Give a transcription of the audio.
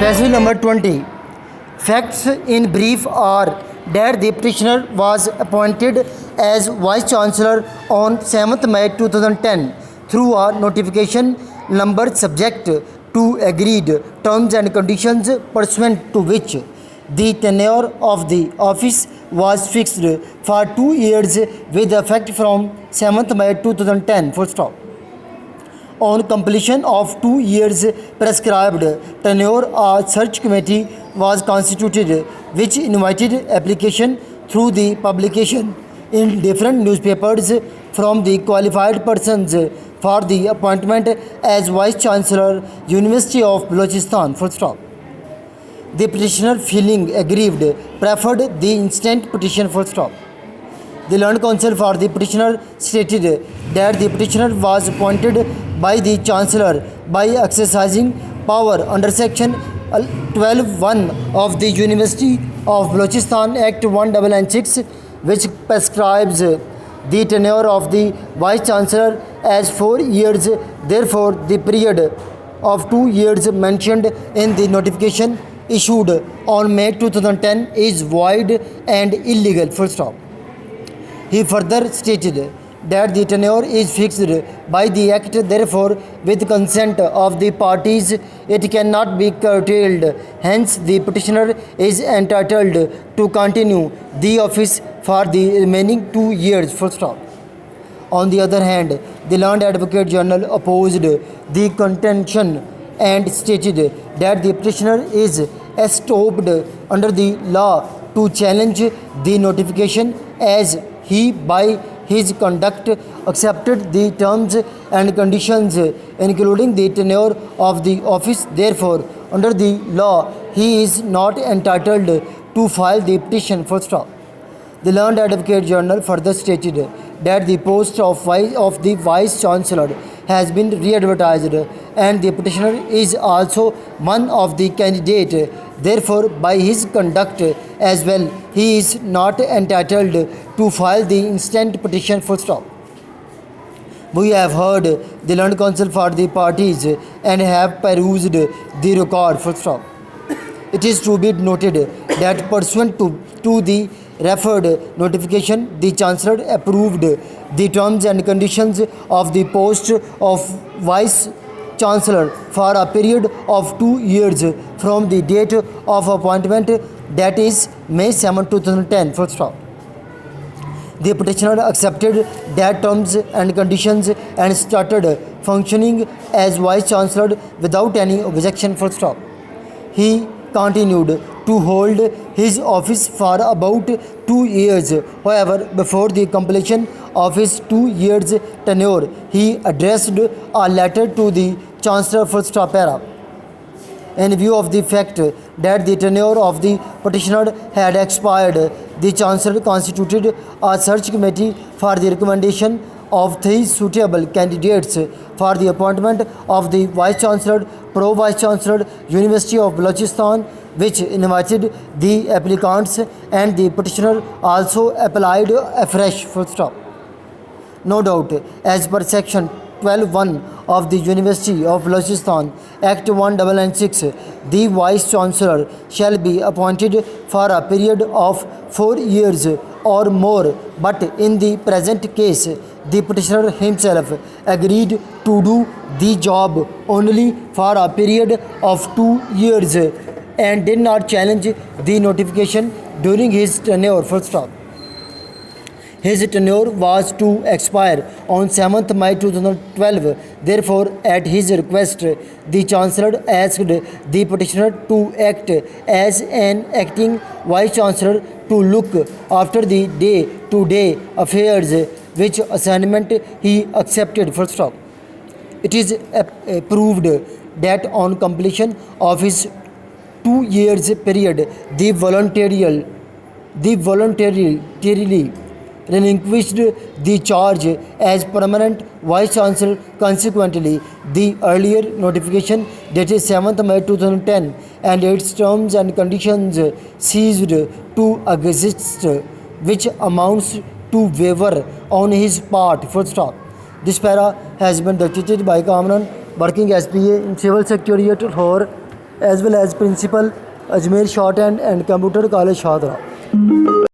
Passage number 20. Facts in brief are that the petitioner was appointed as Vice Chancellor on 7th May 2010 through a notification number subject to agreed terms and conditions pursuant to which the tenure of the office was fixed for 2 years with effect from 7th May 2010. Full stop. On completion of 2 years prescribed tenure, a search committee was constituted which invited application through the publication in different newspapers from the qualified persons for the appointment as Vice Chancellor, University of Balochistan. Full stop. The petitioner, feeling aggrieved, preferred the instant petition. Full stop. The learned counsel for the petitioner stated that the petitioner was appointed by the Chancellor by exercising power under Section 12(1) of the University of Balochistan Act 1996, which prescribes the tenure of the Vice Chancellor as 4 years. Therefore, the period of 2 years mentioned in the notification issued on May 2010 is void and illegal. Full stop. He further stated that the tenure is fixed by the Act, therefore, with consent of the parties, it cannot be curtailed. Hence, the petitioner is entitled to continue the office for the remaining 2 years. Full stop. On the other hand, the Learned Advocate General opposed the contention and stated that the petitioner is estopped under the law to challenge the notification as he by his conduct accepted the terms and conditions including the tenure of the office. Therefore, under the law, he is not entitled to file the petition. Full stop. The Learned Advocate General further stated that the post of the Vice Chancellor has been re-advertised and the petitioner is also one of the candidates. Therefore, by his conduct as well, he is not entitled to file the instant petition. Full stop. We have heard the learned counsel for the parties and have perused the record. Full stop. It is to be noted that pursuant to the referred notification, the Chancellor approved the terms and conditions of the post of Vice Chancellor for a period of 2 years from the date of appointment, that is May 7, 2010. Full stop. The petitioner accepted that terms and conditions and started functioning as Vice Chancellor without any objection. Full stop. He continued to hold his office for about 2 years. However, before the completion of his 2 years tenure, he addressed a letter to the Chancellor. Full stop. Para. In view of the fact that the tenure of the petitioner had expired, the Chancellor constituted a search committee for the recommendation of 3 suitable candidates for the appointment of the Vice Chancellor, Pro Vice Chancellor, University of Balochistan, which invited the applicants, and the petitioner also applied afresh. Full stop. No doubt, as per Section 12(1) of the University of Balochistan Act 1996, the Vice Chancellor shall be appointed for a period of 4 years or more, but in the present case, the petitioner himself agreed to do the job only for a period of 2 years and did not challenge the notification during his tenure. Full stop. His tenure was to expire on 7th May 2012. Therefore, at his request, the Chancellor asked the petitioner to act as an acting Vice Chancellor to look after the day-to-day affairs, which assignment he accepted. Full stop. It is proved that on completion of his 2 years period, the voluntarily relinquished the charge as permanent Vice Chancellor. Consequently, the earlier notification dated 7th May 2010 and its terms and conditions ceased to exist, which amounts to waiver on his part. Full stop. This para has been dictated by Kamran, working as PA in Civil Secretariat, Lahore, as well as Principal, Ajmer Shorthand and Computer College, Shadra.